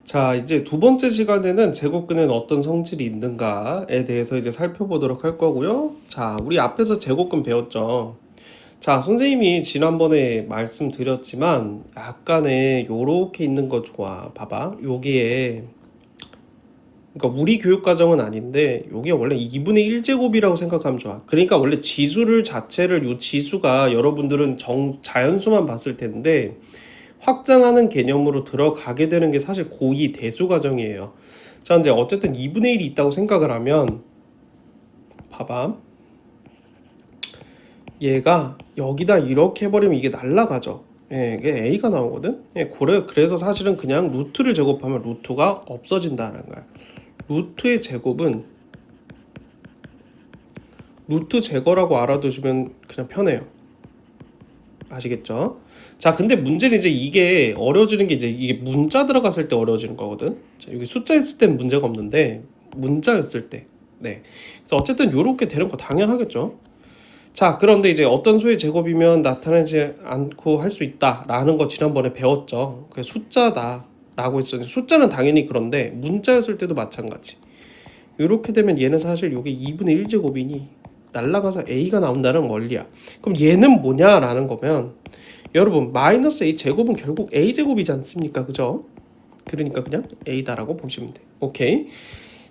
자, 이제 두 번째 시간에는 제곱근에는 어떤 성질이 있는가에 대해서 이제 살펴보도록 할 거고요. 자, 우리 앞에서 제곱근 배웠죠. 자, 선생님이 지난번에 말씀드렸지만 약간의 요렇게 있는 거 좋아. 봐봐. 여기에 그러니까 우리 교육 과정은 아닌데 요게 원래 2분의 1제곱이라고 생각하면 좋아. 그러니까 원래 지수를 자체를 요 지수가 여러분들은 자연수만 봤을 텐데 확장하는 개념으로 들어가게 되는 게 사실 고2 대수 과정이에요. 자, 이제 어쨌든 2분의 1이 있다고 생각을 하면 봐봐. 얘가 여기다 이렇게 해버리면 이게 날라가죠. 예, 이게 A가 나오거든. 예, 그래서 사실은 그냥 루트를 제곱하면 루트가 없어진다는 거야. 루트의 제곱은 루트 제거라고 알아두시면 그냥 편해요. 아시겠죠? 자, 근데 문제는 이제 이게 어려워지는 게 이제 이게 문자 들어갔을 때 어려워지는 거거든. 자, 여기 숫자 있을 때는 문제가 없는데 문자였을 때. 네. 그래서 어쨌든 요렇게 되는 거 당연하겠죠. 자, 그런데 이제 어떤 수의 제곱이면 나타나지 않고 할 수 있다라는 거 지난번에 배웠죠. 그게 숫자다라고 했었는데 숫자는 당연히 그런데 문자였을 때도 마찬가지. 이렇게 되면 얘는 사실 이게 2분의 1제곱이니 날라가서 a가 나온다는 원리야. 그럼 얘는 뭐냐라는 거면 여러분 마이너스 a 제곱은 결국 a 제곱이지 않습니까? 그죠? 그러니까 그냥 a다라고 보시면 돼. 오케이.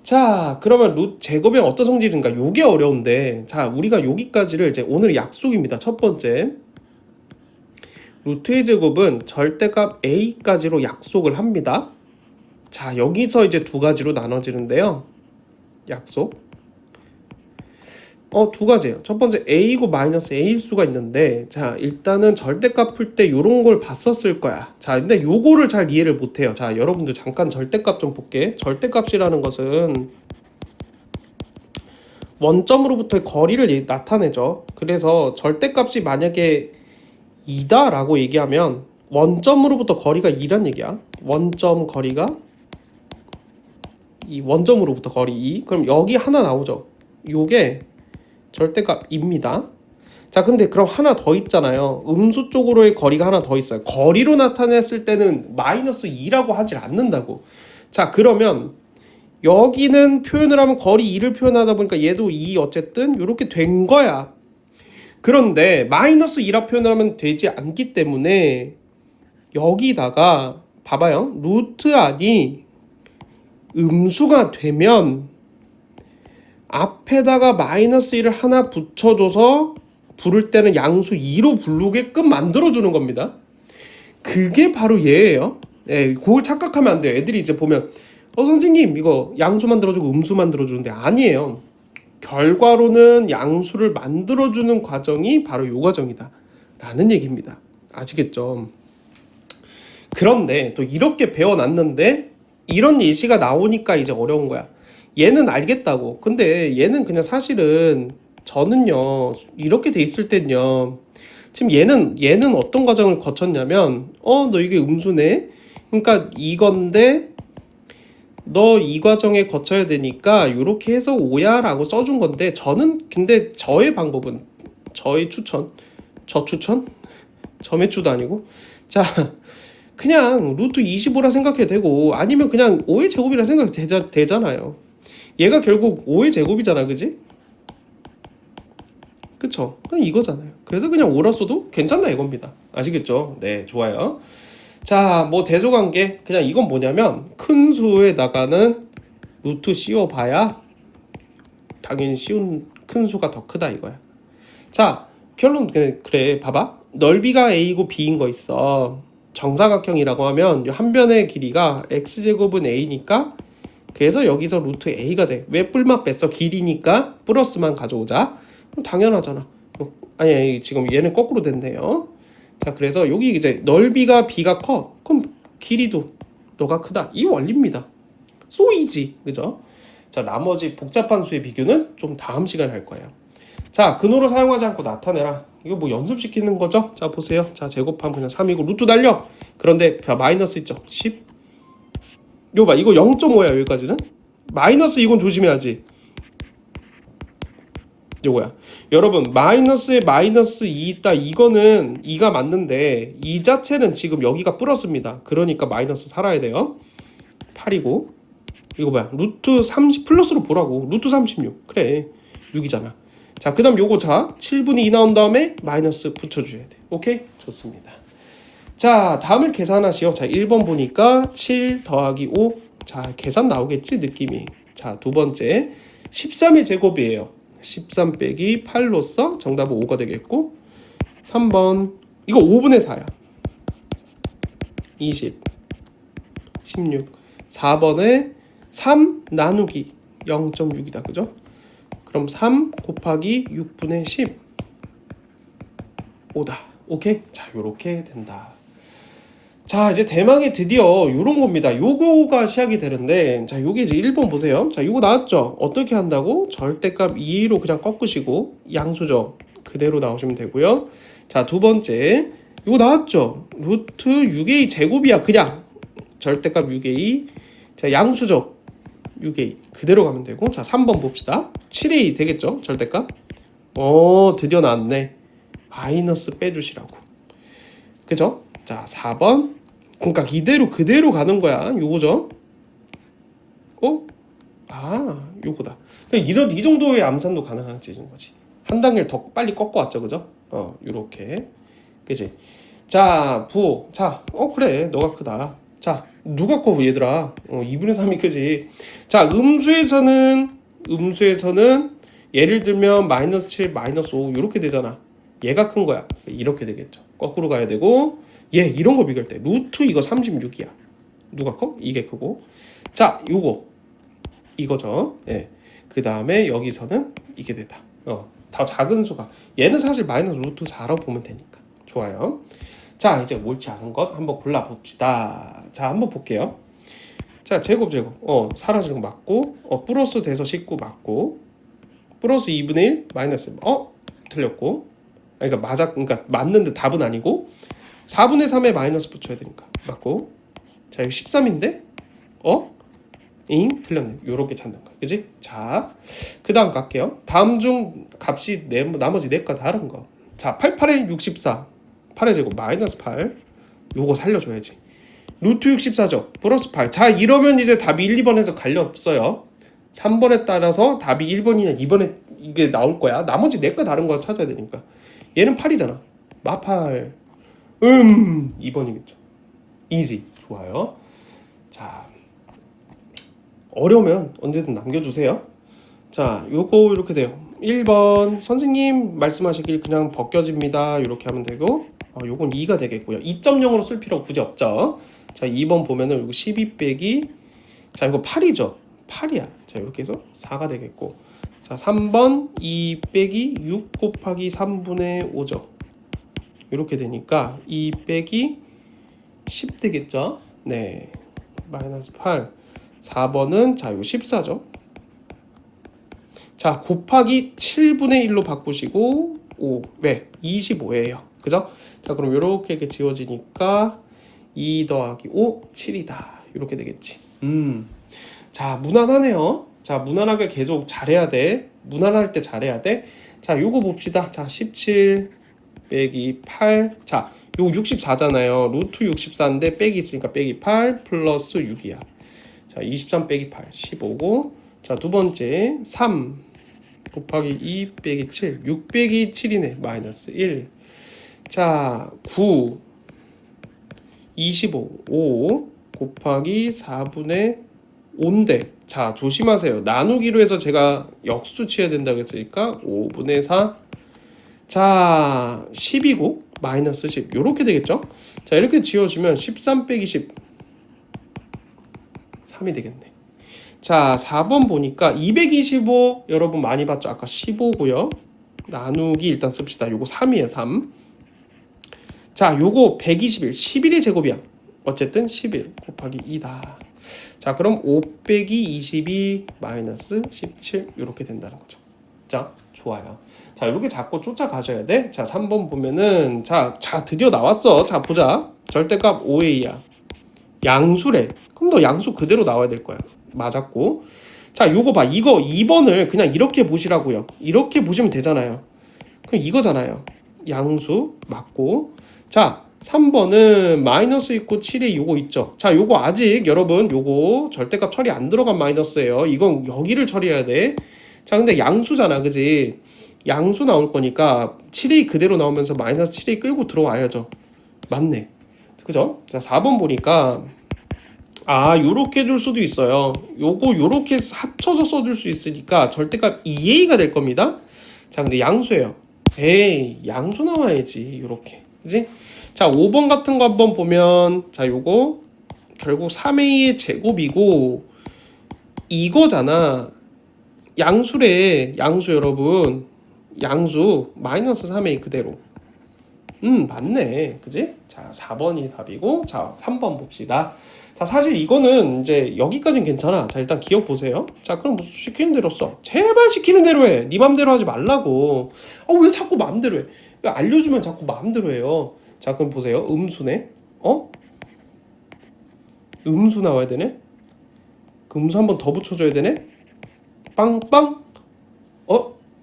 자, 그러면 루트 제곱이 어떤 성질인가? 요게 어려운데, 자, 우리가 여기까지를 이제 오늘 약속입니다. 첫 번째, 루트의 제곱은 절대값 a까지로 약속을 합니다. 자, 여기서 이제 두 가지로 나눠지는데요. 약속. 두 가지예요. 첫 번째 a이고 마이너스 a일 수가 있는데, 자, 일단은 절대값 풀 때 요런 걸 봤었을 거야. 자, 근데 요거를 잘 이해를 못해요. 자, 여러분들 잠깐 절대값 좀 볼게. 절대값이라는 것은 원점으로부터의 거리를 나타내죠. 그래서 절대값이 만약에 2다 라고 얘기하면 원점으로부터 거리가 2란 얘기야. 원점 거리가 이 원점으로부터 거리 2. 그럼 여기 하나 나오죠. 요게 절대값입니다. 자, 근데 그럼 하나 더 있잖아요. 음수 쪽으로의 거리가 하나 더 있어요. 거리로 나타냈을 때는 마이너스 2라고 하질 않는다고. 자, 그러면 여기는 표현을 하면 거리 2를 표현하다 보니까 얘도 2 어쨌든 이렇게 된 거야. 그런데 마이너스 2라 표현을 하면 되지 않기 때문에 여기다가 봐봐요. 루트 안이 음수가 되면 앞에다가 마이너스 1을 하나 붙여줘서 부를 때는 양수 2로 부르게끔 만들어주는 겁니다. 그게 바로 얘예요. 예, 그걸 착각하면 안 돼요. 애들이 이제 보면 선생님 이거 양수 만들어주고 음수 만들어주는데 아니에요. 결과로는 양수를 만들어주는 과정이 바로 요 과정이다 라는 얘기입니다. 아시겠죠? 그런데 또 이렇게 배워놨는데 이런 예시가 나오니까 이제 어려운 거야. 얘는 알겠다고. 근데 얘는 그냥 사실은 저는요 이렇게 돼 있을 땐요 지금 얘는 어떤 과정을 거쳤냐면 너 이게 음수네. 그러니까 이건데 너 이 과정에 거쳐야 되니까 이렇게 해서 5야 라고 써준 건데 저는 근데 저의 방법은 저의 추천 점액주도 아니고 자 그냥 루트 25라 생각해도 되고 아니면 그냥 5의 제곱이라 생각해도 되잖아요. 얘가 결국 5의 제곱이잖아, 그지? 그쵸? 그냥 이거잖아요. 그래서 그냥 5라 써도 괜찮다 이겁니다. 아시겠죠? 네, 좋아요. 자, 뭐 대조관계 그냥 이건 뭐냐면 큰 수에다가는 루트 씌워봐야 당연히 씌운 큰 수가 더 크다 이거야. 자, 결론 그래 봐봐. 넓이가 a고 b인 거 있어. 정사각형이라고 하면 한 변의 길이가 x제곱은 a니까 그래서 여기서 루트 a가 돼. 왜 뿔만 뺐어? 길이니까 플러스만 가져오자. 그럼 당연하잖아. 아니 지금 얘는 거꾸로 됐네요. 자, 그래서 여기 이제 넓이가 b가 커. 그럼 길이도 너가 크다. 이 원리입니다. 쏘이지, 그죠? 자, 나머지 복잡한 수의 비교는 좀 다음 시간에 할 거예요. 자, 근호를 사용하지 않고 나타내라. 이거 뭐 연습시키는 거죠? 자, 보세요. 자, 제곱하면 그냥 3이고 루트 날려. 그런데 마이너스 있죠? 10. 이거 봐. 이거 0.5야 여기까지는. 마이너스 이건 조심해야지. 요거야. 여러분 마이너스에 마이너스 2 있다. 이거는 2가 맞는데 이 자체는 지금 여기가 플러스입니다. 그러니까 마이너스 살아야 돼요. 8이고 이거 뭐야? 루트 30 플러스로 보라고. 루트 36. 그래. 6이잖아. 자, 그 다음 요거 자 7분의 2 나온 다음에 마이너스 붙여줘야 돼. 오케이? 좋습니다. 자, 다음을 계산하시오. 자, 1번 보니까 7 더하기 5. 자, 계산 나오겠지? 느낌이. 자, 두 번째 13의 제곱이에요. 13 빼기 8로서 정답은 5가 되겠고 3번 이거 5분의 4야. 20 16 4번에 3 나누기 0.6이다. 그죠? 그럼 3 곱하기 6분의 10 5다. 오케이? 자, 요렇게 된다. 자, 이제 대망의 드디어 요런 겁니다. 요거가 시작이 되는데, 자, 요게 이제 1번 보세요. 자, 요거 나왔죠? 어떻게 한다고? 절대값 2로 그냥 꺾으시고 양수죠. 그대로 나오시면 되고요. 자, 두 번째 요거 나왔죠? 루트 6a 제곱이야. 그냥 절대값 6a. 자, 양수죠. 6a 그대로 가면 되고. 자, 3번 봅시다. 7a 되겠죠? 절대값. 드디어 나왔네. 마이너스 빼주시라고. 그죠? 자, 4번 그러니까 이대로 그대로 가는 거야. 요거죠? 요거다. 그러니까 이 정도의 암산도 가능해지는 거지. 한 단계를 더 빨리 꺾어왔죠, 그죠? 요렇게. 그지? 자, 부호. 자, 그래, 너가 크다. 자, 누가 커, 얘들아? 2분의 3이 크지. 자, 음수에서는 예를 들면 마이너스 7, 마이너스 5 이렇게 되잖아. 얘가 큰 거야. 이렇게 되겠죠. 거꾸로 가야 되고. 이런 거 비교할 때 루트 이거 36이야. 누가 커? 이게 크고. 자, 요거 이거죠. 예. 그 다음에 여기서는 이게 되다. 더 작은 수가. 얘는 사실 마이너스 루트 4라고 보면 되니까. 좋아요. 자, 이제 옳지 않은 것 한번 골라 봅시다. 자, 한번 볼게요. 자, 제곱. 사라지는 거 맞고, 플러스 돼서 19 맞고, 플러스 2분의 1 마이너스. 틀렸고. 그러니까 맞는데 답은 아니고. 4분의 3에 마이너스 붙여야 되니까 맞고. 자, 이거 13인데 틀렸네. 요렇게 찾는 거야. 그지? 자, 그 다음 갈게요. 다음 중 값이 나머지 4가 다른 거. 자, 88에 64 8의 제곱 마이너스 8 요거 살려줘야지. 루트 64죠. 플러스 8. 자, 이러면 이제 답이 1, 2번에서 갈려 없어요. 3번에 따라서 답이 1번이냐 2번에 이게 나올 거야. 나머지 4가 다른 거 찾아야 되니까. 얘는 8이잖아. 마8 2번이겠죠. 이지. 좋아요. 자, 어려우면 언제든 남겨주세요. 자, 요거 이렇게 돼요. 1번 선생님 말씀하시길 그냥 벗겨집니다. 이렇게 하면 되고, 요건 2가 되겠고요. 2.0으로 쓸 필요 굳이 없죠. 자, 2번 보면은 이거 12 빼기, 자, 이거 8이죠. 8이야. 자, 이렇게 해서 4가 되겠고, 자, 3번 2 빼기 6 곱하기 3분의 5죠. 이렇게 되니까 2 빼기 10 되겠죠. 네, 마이너스 8. 4번은 자, 이거 14죠. 자, 곱하기 7분의 1로 바꾸시고 5. 왜? 25예요. 그죠? 자, 그럼 이렇게 지워지니까 2 더하기 5, 7이다. 이렇게 되겠지. 자, 무난하네요. 자, 무난하게 계속 잘해야 돼. 무난할 때 잘해야 돼. 자, 요거 봅시다. 자, 17 빼기 8. 자, 요거 64잖아요. 루트 64인데 빼기 있으니까 빼기 8 플러스 6이야. 자, 23 빼기 8, 15고. 자, 두 번째 3 곱하기 2 빼기 7, 6 빼기 7이네. 마이너스 1. 자, 9 25 5 곱하기 4분의 5인데, 자, 조심하세요. 나누기로 해서 제가 역수 취해야 된다고 했으니까 5분의 4. 자, 10이고 마이너스 10 요렇게 되겠죠. 자, 이렇게 지워주면 13 빼기 10 3이 되겠네. 자, 4번 보니까 225 여러분 많이 봤죠. 아까 15고요. 나누기 일단 씁시다. 요거 3이에요. 3. 자, 요거 121 11의 제곱이야. 어쨌든 11 곱하기 2다. 자, 그럼 5 빼기 22 마이너스 17 이렇게 된다는 거죠. 자, 좋아요. 자, 이렇게 자꾸 쫓아가셔야 돼. 자, 3번 보면은 자 드디어 나왔어. 자, 보자. 절대값 5a야. 양수래. 그럼 너 양수 그대로 나와야 될 거야. 맞았고. 자, 요거 봐. 이거 2번을 그냥 이렇게 보시라고요. 이렇게 보시면 되잖아요. 그럼 이거잖아요. 양수 맞고. 자, 3번은 마이너스 있고 7에 요거 있죠. 자, 요거 아직 여러분 요거 절대값 처리 안 들어간 마이너스예요. 이건 여기를 처리해야 돼. 자, 근데 양수잖아, 그지? 양수 나올 거니까 7a 그대로 나오면서 마이너스 7a 끌고 들어와야죠. 맞네. 그죠? 자, 4번 보니까 요렇게 줄 수도 있어요. 요렇게 합쳐서 써줄 수 있으니까 절대값 2a가 될 겁니다. 자, 근데 양수예요. 에이, 양수 나와야지. 요렇게. 그지? 자, 5번 같은 거 한번 보면, 자, 요거 결국 3a의 제곱이고 이거잖아. 양수래. 양수 여러분. 양수 마이너스 3a 그대로. 맞네. 그지? 자, 4번이 답이고, 자, 3번 봅시다. 자, 사실 이거는 이제 여기까지는 괜찮아. 자, 일단 기억 보세요. 자, 그럼 시키는 대로 써. 제발 시키는 대로 해. 네 맘대로 하지 말라고. 왜 자꾸 마음대로 해? 알려주면 자꾸 마음대로 해요. 자, 그럼 보세요. 음수네. 음수 나와야 되네. 그 음수 한 번 더 붙여줘야 되네. 빵빵.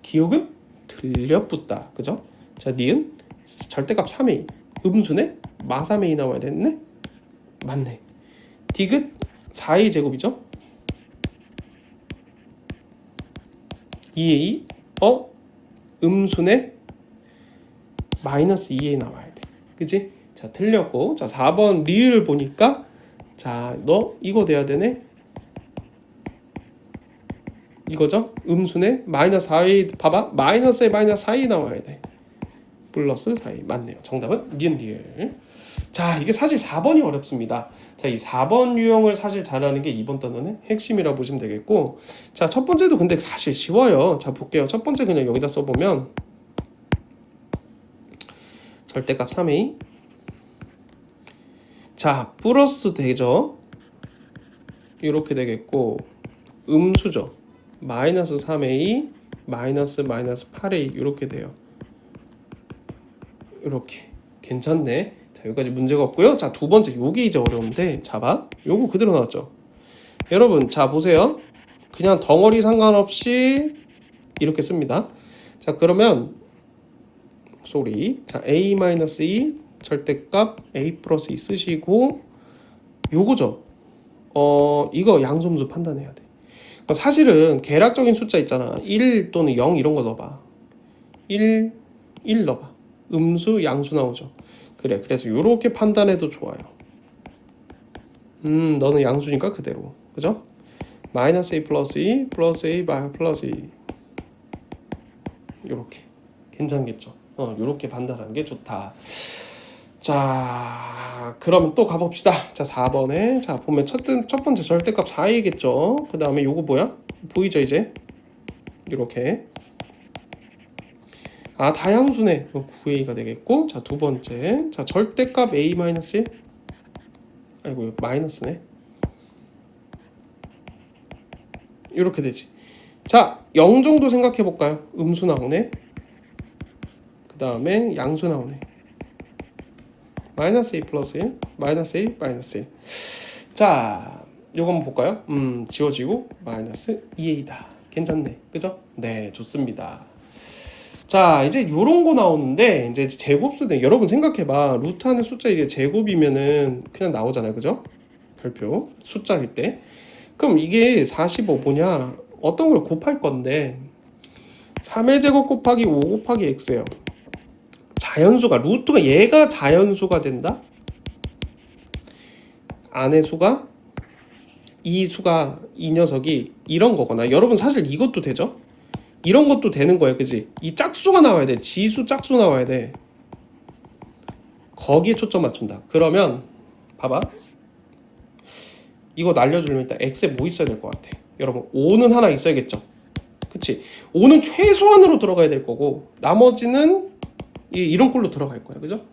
기억은 들려붙다. 그죠? 자, 니은 절대값 3a. 음수네. 마 3a 나와야 되네. 맞네. 디귿 4a 제곱이죠. 2a. 음수네. 마이너스 2a 나와야 돼. 그치? 자, 틀렸고. 자, 4번 리을 보니까, 자, 너 이거 돼야 되네. 이거죠? 음수네. 마이너스 4a. 봐봐. 마이너스에 마이너스 4a 나와야 돼. 플러스 4a. 맞네요. 정답은 니은 리을. 자, 이게 사실 4번이 어렵습니다. 자, 이 4번 유형을 사실 잘하는 게 이번 단원의 핵심이라고 보시면 되겠고, 자, 첫 번째도 근데 사실 쉬워요. 자, 볼게요. 첫 번째 그냥 여기다 써보면 절대값 3a. 자, 플러스 되죠. 이렇게 되겠고, 음수죠. 마이너스 3a 마이너스 8a 이렇게 돼요. 이렇게 괜찮네. 자, 여기까지 문제가 없고요. 자, 두 번째 요게 이제 어려운데, 자봐. 요거 그대로 나왔죠. 여러분, 자, 보세요. 그냥 덩어리 상관없이 이렇게 씁니다. 자, 그러면 자, a-2 절대값 a 플러스 2 쓰시고, 요거죠. 이거 양수음수 판단해야 돼. 사실은 계략적인 숫자 있잖아. 1 또는 0 이런 거 넣어봐. 1 넣어봐. 음수 양수 나오죠. 그래, 그래서 요렇게 판단해도 좋아요. 너는 양수니까 그대로. 그죠? 마이너스 a 플러스 2 플러스 a 플러스 2 요렇게 괜찮겠죠? 요렇게 판단하는 게 좋다. 자, 그러면 또 가봅시다. 자, 4번에 자, 보면 첫 번째 절대값 4a겠죠? 그 다음에 요거 뭐야? 보이죠 이제? 이렇게 다양수네. 9a가 되겠고, 자, 두 번째 자, 절대값 a-1 아이고 마이너스네. 이렇게 되지. 자, 0 정도 생각해 볼까요? 음수 나오네. 그 다음에 양수 나오네. 마이너스 a 플러스 1 마이너스 a 마이너스 1. 자, 요거 한번 볼까요? 지워지고 마이너스 2a다. 괜찮네. 그죠? 네, 좋습니다. 자, 이제 요런 거 나오는데, 이제 제곱수는 여러분 생각해봐. 루트 안에 숫자 이제 제곱이면은 그냥 나오잖아요. 그죠? 별표 숫자일 때. 그럼 이게 45 뭐냐? 어떤 걸 곱할 건데 3의 제곱 곱하기 5 곱하기 x예요. 자연수가 루트가 얘가 자연수가 된다. 안의 수가 이 수가 이 녀석이 이런 거거나, 여러분 사실 이것도 되죠. 이런 것도 되는 거예요. 그지? 이 짝수가 나와야 돼. 지수 짝수 나와야 돼. 거기에 초점 맞춘다. 그러면 봐봐. 이거 날려주려면 일단 x에 뭐 있어야 될 것 같아. 여러분 5는 하나 있어야겠죠. 그치? 5는 최소한으로 들어가야 될 거고, 나머지는 이런 꼴로 들어갈 거야. 그죠?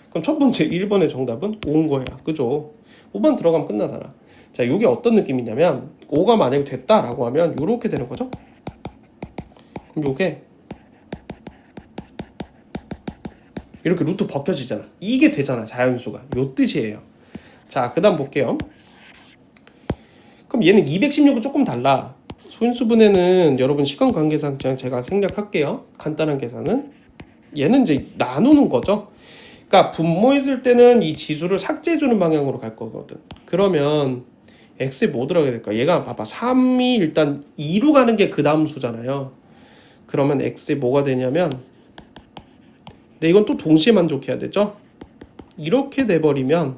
그럼 첫 번째 1번의 정답은 5인 거야. 그죠? 5번 들어가면 끝나잖아. 자, 이게 어떤 느낌이냐면 5가 만약에 됐다라고 하면 이렇게 되는 거죠. 그럼 이게 이렇게 루트 벗겨지잖아. 이게 되잖아. 자연수가. 요 뜻이에요. 자, 그 다음 볼게요. 그럼 얘는 216은 조금 달라. 소인수분해는 여러분 시간 관계상 그냥 제가 생략할게요. 간단한 계산은. 얘는 이제 나누는 거죠. 그러니까 분모했을 때는 이 지수를 삭제해주는 방향으로 갈 거거든. 그러면 x에 뭐 들어가야 될까? 얘가 봐봐 3이 일단 2로 가는 게 그 다음 수잖아요. 그러면 x에 뭐가 되냐면 근데 이건 또 동시에 만족해야 되죠. 이렇게 돼버리면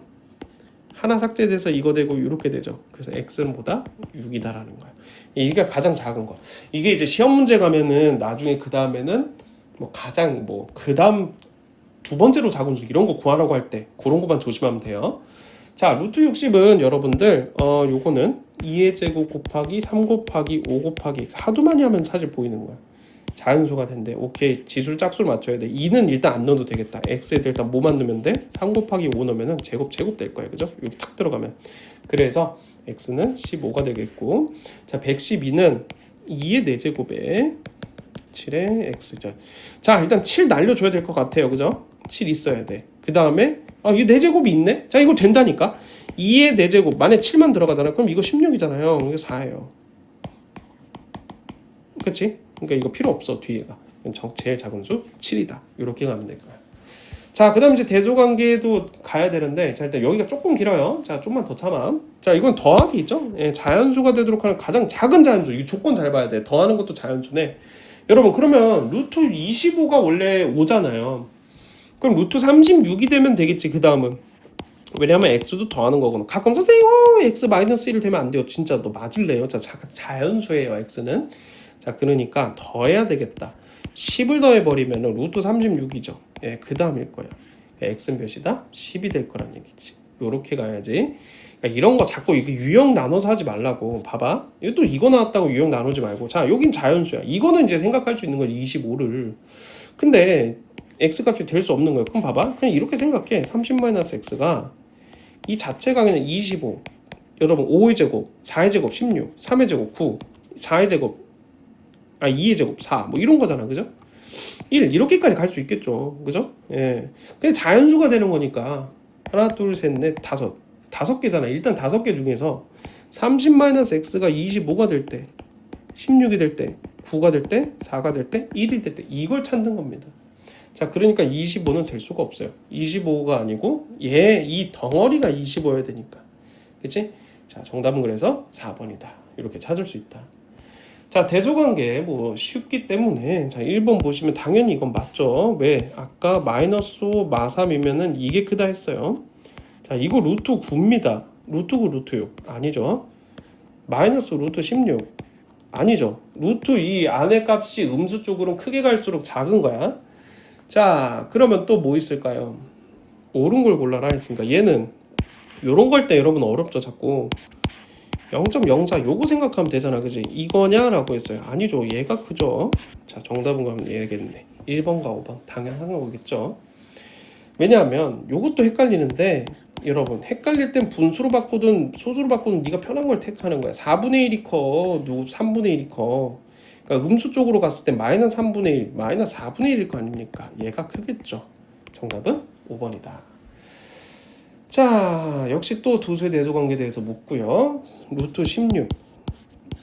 하나 삭제돼서 이거 되고 이렇게 되죠. 그래서 x는 뭐다? 6이다라는 거야. 이게 가장 작은 거. 이게 이제 시험 문제 가면은 나중에 그 다음에는 뭐 가장 뭐 그 다음 두 번째로 작은 수 이런 거 구하라고 할 때 그런 것만 조심하면 돼요. 자, 루트 60은 여러분들 요거는 2의 제곱 곱하기 3 곱하기 5 곱하기 x 하도 많이 하면 사실 보이는 거야. 자연수가 된대. 오케이. 지수를 짝수를 맞춰야 돼. 2는 일단 안 넣어도 되겠다. x에 일단 뭐만 넣으면 돼? 3 곱하기 5 넣으면은 제곱 될 거야. 그죠? 여기 탁 들어가면. 그래서 x는 15가 되겠고. 자, 112는 2의 4제곱에 7의 x죠. 자, 일단 7 날려줘야 될 것 같아요. 그죠? 7 있어야 돼. 그 다음에 이게 4제곱이 있네? 자, 이거 된다니까? 2의 4제곱 만약에 7만 들어가잖아. 그럼 이거 16이잖아요. 이거 4예요. 그치? 그러니까 이거 필요 없어. 뒤에가 제일 작은 수 7이다. 이렇게 가면 될 거야. 자, 그 다음 이제 대조관계도 가야 되는데, 자, 일단 여기가 조금 길어요. 자, 좀만 더 참아. 자, 이건 더하기죠. 예, 자연수가 되도록 하는 가장 작은 자연수. 이 조건 잘 봐야 돼. 더하는 것도 자연수네. 여러분, 그러면 루트 25가 원래 5잖아요. 그럼 루트 36이 되면 되겠지. 그 다음은 왜냐하면 x도 더하는 거거든. 가끔 선생님 x 마이너스 1 되면 안 돼요. 진짜 너 맞을래요? 자, 자연수예요. x는. 자, 그러니까 더해야 되겠다. 10을 더해버리면 루트 36이죠. 예, 그 다음일 거예요. x는 몇이다? 10이 될 거란 얘기지. 요렇게 가야지. 그러니까 이런 거 자꾸 이거 유형 나눠서 하지 말라고. 봐봐. 또 이거 나왔다고 유형 나누지 말고. 자, 여긴 자연수야. 이거는 이제 생각할 수 있는 걸 25를. 근데 x값이 될 수 없는 거예요. 그럼 봐봐. 그냥 이렇게 생각해. 30-x가 이 자체가 그냥 25. 여러분 5의 제곱, 4의 제곱 16, 3의 제곱 9, 4의 제곱 2의 제곱 4. 뭐 이런 거잖아. 그죠? 1 이렇게까지 갈 수 있겠죠. 그죠? 예. 근데 자연수가 되는 거니까 하나, 둘, 셋, 넷, 다섯 개잖아. 일단 5개 중에서 30-x가 25가 될 때, 16이 될 때, 9가 될 때, 4가 될 때, 1이 될 때 이걸 찾는 겁니다. 자, 그러니까 25는 될 수가 없어요. 25가 아니고 이 덩어리가 25여야 되니까. 그치? 자, 정답은 그래서 4번이다. 이렇게 찾을 수 있다. 자, 대조관계 뭐 쉽기 때문에 자, 1번 보시면 당연히 이건 맞죠. 왜? 아까 마이너스 5 마3이면은 이게 크다 했어요. 자, 이거 루트 9입니다. 루트 9 루트 6 아니죠. 마이너스 루트 16 아니죠. 루트 이 안의 값이 음수 쪽으로 크게 갈수록 작은 거야. 자, 그러면 또 뭐 있을까요? 옳은 걸 골라라 했으니까 얘는 요런 걸 때 여러분 어렵죠. 자꾸 0.04 요거 생각하면 되잖아. 그지? 이거냐라고 했어요. 아니죠. 얘가 크죠. 자, 정답은 그럼 얘겠네. 1번과 5번 당연한 거겠죠. 왜냐하면 요것도 헷갈리는데 여러분 헷갈릴 땐 분수로 바꾸든 소수로 바꾸든 네가 편한 걸 택하는 거야. 4분의 1이 커, 3분의 1이 커. 그러니까 음수 쪽으로 갔을 때 마이너스 3분의 1, 마이너스 4분의 1일 거 아닙니까? 얘가 크겠죠. 정답은 5번이다. 자, 역시 또 두수의 대조관계에 대해서 묻고요. 루트 16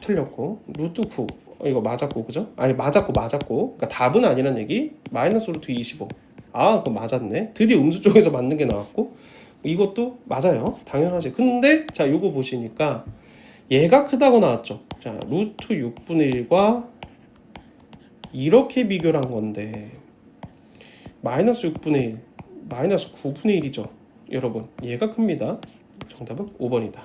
틀렸고, 루트 9 이거 맞았고, 그죠? 아니 맞았고. 그러니까 답은 아니란 얘기. 마이너스 루트 25. 그거 맞았네. 드디어 음수 쪽에서 맞는 게 나왔고, 이것도 맞아요. 당연하지. 근데 자, 요거 보시니까 얘가 크다고 나왔죠. 자, 루트 6분의 1과 이렇게 비교를 한 건데 마이너스 6분의 1, 마이너스 9분의 1이죠. 여러분, 얘가 큽니다. 정답은 5번이다.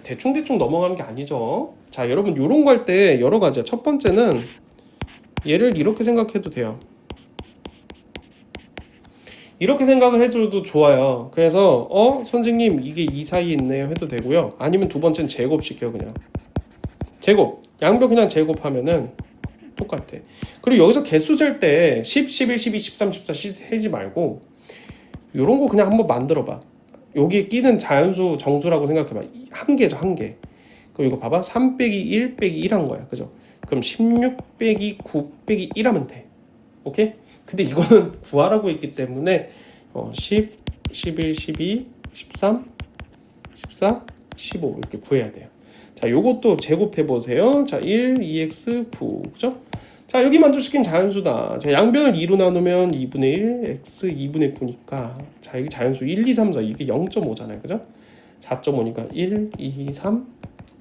대충 넘어가는 게 아니죠. 자, 여러분 요런 거 할 때 여러 가지야. 첫 번째는 얘를 이렇게 생각해도 돼요. 이렇게 생각을 해줘도 좋아요. 그래서 선생님 이게 이 사이에 있네요 해도 되고요. 아니면 두 번째는 제곱시켜. 그냥 제곱 양변 그냥 제곱하면은 똑같아. 그리고 여기서 개수 잴 때 10, 11, 12, 13, 14 세지 말고 요런 거 그냥 한번 만들어봐. 여기에 끼는 자연수 정수라고 생각해봐. 한 개죠, 한 개. 그럼 이거 봐봐. 3 빼기 1 빼기 1 한 거야. 그죠? 그럼 16 빼기 9 빼기 1 하면 돼. 오케이? 근데 이거는 구하라고 했기 때문에 10, 11, 12, 13, 14, 15 이렇게 구해야 돼요. 자, 요것도 제곱해 보세요. 자, 1, 2x, 9. 그죠? 자, 여기 만족시킨 자연수다. 자, 양변을 2로 나누면 2분의 1, x 2분의 9니까 자, 여기 자연수 1, 2, 3, 4 이게 0.5잖아요. 그죠? 4.5니까 1, 2, 3,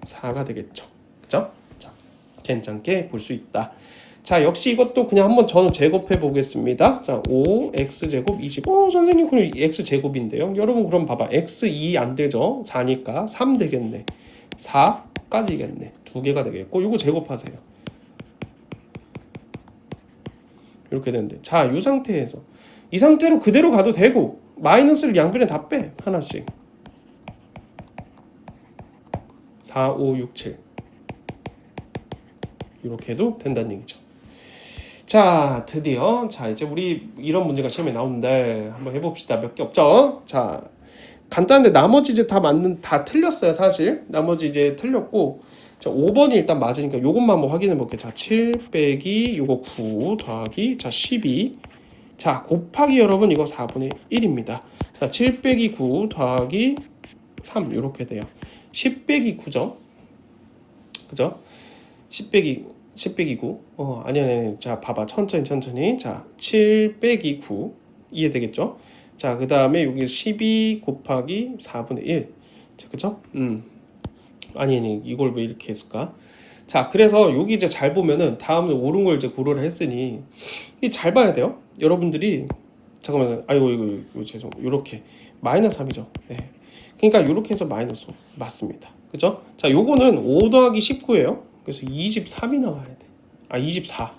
4가 되겠죠. 그죠? 자, 괜찮게 볼 수 있다. 자, 역시 이것도 그냥 한번 저는 제곱해 보겠습니다. 자, 5, x제곱 20. 선생님, 그럼 x제곱인데요. 여러분, 그럼 봐봐. x 2 안 되죠? 4니까 3 되겠네. 4까지겠네. 두 개가 되겠고, 이거 제곱하세요. 이렇게 되는데, 자, 이 상태에서 이 상태로 그대로 가도 되고 마이너스를 양변에 다 빼. 하나씩. 4, 5, 6, 7 이렇게 해도 된다는 얘기죠. 자, 드디어 자, 이제 우리 이런 문제가 시험에 나오는데 한번 해봅시다. 몇 개 없죠? 자, 간단한데 나머지 이제 다 틀렸어요. 사실 나머지 이제 틀렸고, 자, 5번이 일단 맞으니까 요것만 한번 확인해 볼게요. 자, 7 빼기 요거 9 더하기 자 12. 자, 곱하기 여러분 이거 4분의 1입니다. 자, 7 빼기 9 더하기 3 이렇게 돼요. 10 빼기 9죠. 그죠? 10 빼기 9. 아니. 자, 봐봐. 천천히. 자, 7 빼기 9 이해되겠죠? 자, 그 다음에 여기 12 곱하기 4분의 1. 자, 그죠? 아니, 이걸 왜 이렇게 했을까? 자, 그래서 여기 이제 잘 보면은 다음에 옳은 걸 이제 고려를 했으니 이 잘 봐야 돼요. 여러분들이 잠깐만요. 아이고 이거 죄송. 요렇게 마이너스 3이죠. 네. 그러니까 요렇게 해서 마이너스 5 맞습니다. 그죠? 자, 요거는 5 더하기 19예요. 그래서 23이 나와야 돼. 24.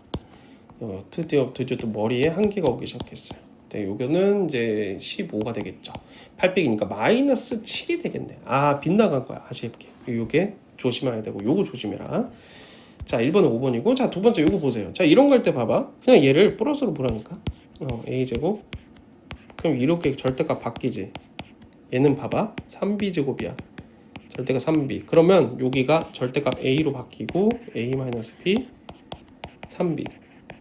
드디어 또 머리에 한계가 오기 시작했어요. 네, 요거는 이제 15가 되겠죠. 800이니까 마이너스 7이 되겠네. 빗나간 거야. 아쉽게. 요게 조심해야 되고, 요거 조심해라. 자, 1번은 5번이고, 자, 두 번째 요거 보세요. 자, 이런 거 할 때 봐봐. 그냥 얘를 플러스로 보라니까. a제곱. 그럼 이렇게 절대값 바뀌지. 얘는 봐봐. 3b제곱이야. 절대값 3b. 그러면 여기가 절대값 a로 바뀌고, a-b 3b.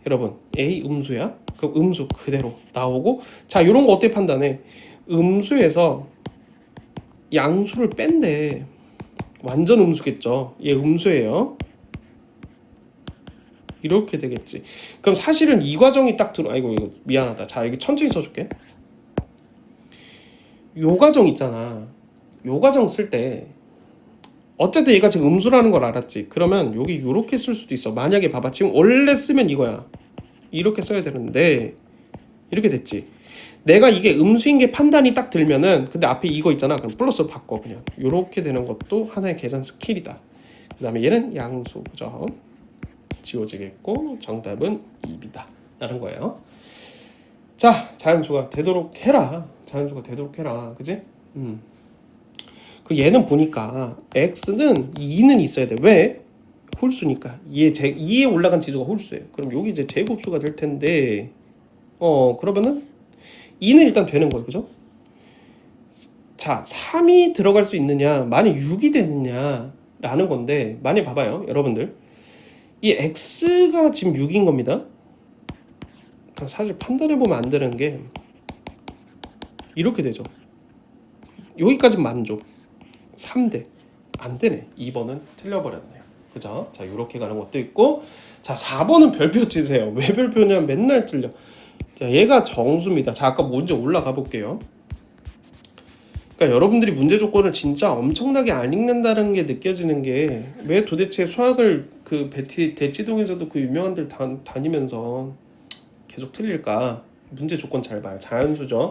여러분, a 음수야? 그럼 음수 그대로 나오고, 자, 요런 거 어떻게 판단해? 음수에서 양수를 뺀대. 완전 음수겠죠. 얘 음수예요. 이렇게 되겠지. 그럼 사실은 이 과정이 딱 아이고 이거 미안하다. 자, 여기 천천히 써줄게. 요 과정 있잖아. 요 과정 쓸 때 어쨌든 얘가 지금 음수라는 걸 알았지. 그러면 여기 요렇게 쓸 수도 있어. 만약에 봐봐. 지금 원래 쓰면 이거야. 이렇게 써야 되는데 이렇게 됐지. 내가 이게 음수인 게 판단이 딱 들면은, 근데 앞에 이거 있잖아. 그럼 플러스로 바꿔. 그냥 요렇게 되는 것도 하나의 계산 스킬이다. 그 다음에 얘는 양수. 그죠? 지워지겠고 정답은 2이다 라는 거예요. 자, 자연수가 되도록 해라. 그지? 그 얘는 보니까 x는 2는 있어야 돼. 왜? 홀수니까. 2에 올라간 지수가 홀수예요. 그럼 여기 이제 제곱수가 될 텐데, 그러면은 2는 일단 되는 거예요. 그죠? 자, 3이 들어갈 수 있느냐, 만약 6이 되느냐 라는 건데, 만약 봐봐요. 여러분들, 이 x가 지금 6인 겁니다. 그러니까 사실 판단해보면 안 되는 게 이렇게 되죠. 여기까지 만족. 3대. 안 되네. 2번은 틀려버렸네요. 그죠? 자, 이렇게 가는 것도 있고, 자, 4번은 별표 치세요. 왜 별표냐면 맨날 틀려. 자, 얘가 정수입니다. 자, 아까 문제 올라가 볼게요. 그러니까 여러분들이 문제 조건을 진짜 엄청나게 안 읽는다는 게 느껴지는 게, 왜 도대체 수학을 그 대치동에서도 그 유명한 데 다니면서 계속 틀릴까? 문제 조건 잘 봐요. 자연수죠.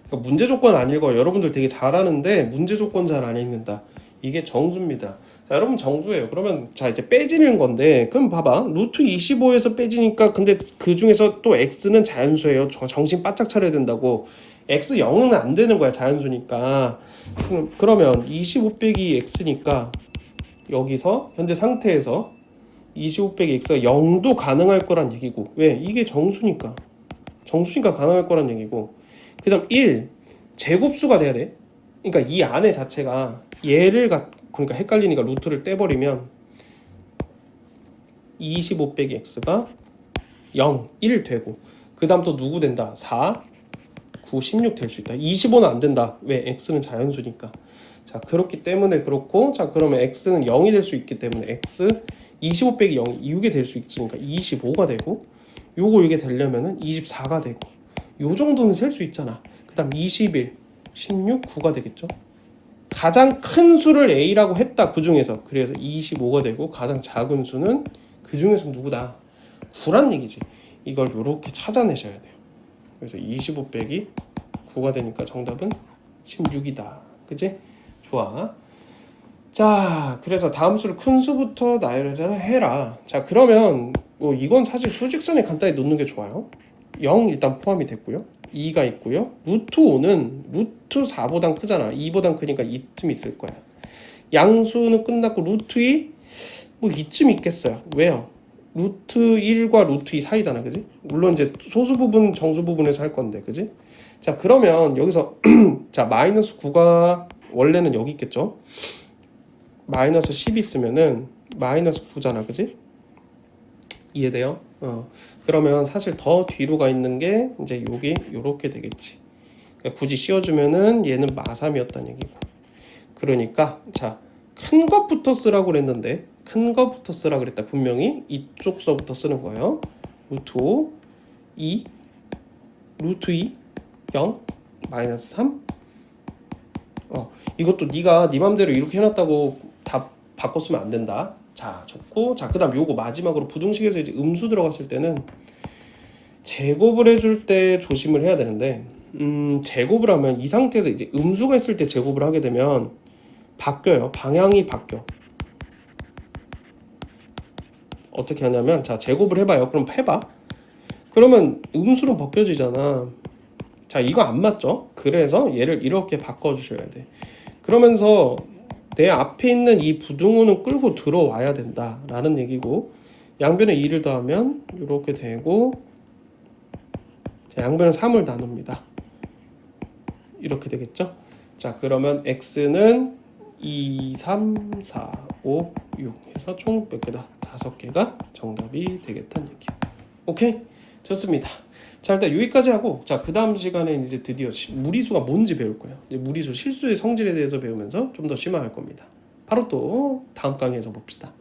그러니까 문제 조건 안 읽어. 여러분들 되게 잘하는데 문제 조건 잘 안 읽는다. 이게 정수입니다. 자, 여러분 정수예요. 그러면 자, 이제 빼지는 건데, 그럼 봐봐. 루트 25에서 빼지니까, 근데 그 중에서 또 x는 자연수예요. 정신 바짝 차려야 된다고. x 0은 안 되는 거야. 자연수니까. 그러면 25 빼기 x니까 여기서 현재 상태에서 25 빼기 x가 0도 가능할 거란 얘기고. 왜? 이게 정수니까 가능할 거란 얘기고. 그 다음 1 제곱수가 돼야 돼. 그러니까 이 안에 자체가 얘를 그러니까 헷갈리니까 루트를 떼버리면 25 빼기 x가 0, 1 되고, 그 다음 또 누구 된다? 4, 9, 16 될 수 있다. 25는 안 된다. 왜? x는 자연수니까. 자, 그렇기 때문에 그렇고, 자, 그러면 x는 0이 될 수 있기 때문에 x 25 빼기 0, 이게 될 수 있으니까 25가 되고, 요거 이게 되려면은 24가 되고, 요 정도는 셀 수 있잖아. 그 다음 21, 16, 9가 되겠죠. 가장 큰 수를 a라고 했다, 그 중에서. 그래서 25가 되고, 가장 작은 수는 그 중에서 누구다? 9란 얘기지. 이걸 요렇게 찾아내셔야 돼요. 그래서 25 빼기 9가 되니까 정답은 16이다. 그치? 좋아. 자, 그래서 다음 수를 큰 수부터 나열을 해라. 자, 그러면 뭐 이건 사실 수직선에 간단히 놓는 게 좋아요. 0 일단 포함이 됐고요. 2가 있고요. 루트 5는 루트 4보단 크잖아. 2보단 크니까 이쯤 있을 거야. 양수는 끝났고 루트 2? 뭐 이쯤 있겠어요. 왜요? 루트 1과 루트 2 사이잖아. 그지? 물론 이제 소수 부분, 정수 부분에서 할 건데. 그지? 자, 그러면 여기서 자, 마이너스 9가 원래는 여기 있겠죠? 마이너스 10 있으면은 마이너스 9잖아. 그지? 이해돼요? 그러면 사실 더 뒤로 가 있는 게 이제 여기 요렇게 되겠지. 그러니까 굳이 씌워주면은 얘는 마3이었다는 얘기고. 그러니까 자, 큰 것부터 쓰라고 그랬는데 큰 것부터 쓰라 그랬다. 분명히 이쪽 서부터 쓰는 거예요. 루트 5, 2, 루트 2, 0, 마이너스 3. 이것도 네가 네 맘대로 이렇게 해놨다고 다 바꿔 쓰면 안 된다. 자, 좋고. 자, 그 다음 요거 마지막으로 부등식에서 이제 음수 들어갔을 때는 제곱을 해줄 때 조심을 해야 되는데, 제곱을 하면 이 상태에서 이제 음수가 있을 때 제곱을 하게 되면 바뀌어요. 방향이 바뀌어. 어떻게 하냐면, 자, 제곱을 해봐요. 그럼 해봐. 그러면 음수로 벗겨지잖아. 자, 이거 안 맞죠? 그래서 얘를 이렇게 바꿔주셔야 돼. 그러면서 내 앞에 있는 이 부등호는 끌고 들어와야 된다 라는 얘기고, 양변에 2를 더하면 이렇게 되고, 자, 양변에 3을 나눕니다. 이렇게 되겠죠? 자, 그러면 x는 2, 3, 4, 5, 6 해서 총 몇 개다? 5개가 정답이 되겠다는 얘기야. 오케이? 좋습니다. 자, 일단 여기까지 하고, 자, 그 다음 시간에 이제 드디어 무리수가 뭔지 배울 거예요. 이제 무리수 실수의 성질에 대해서 배우면서 좀 더 심화할 겁니다. 바로 또 다음 강의에서 봅시다.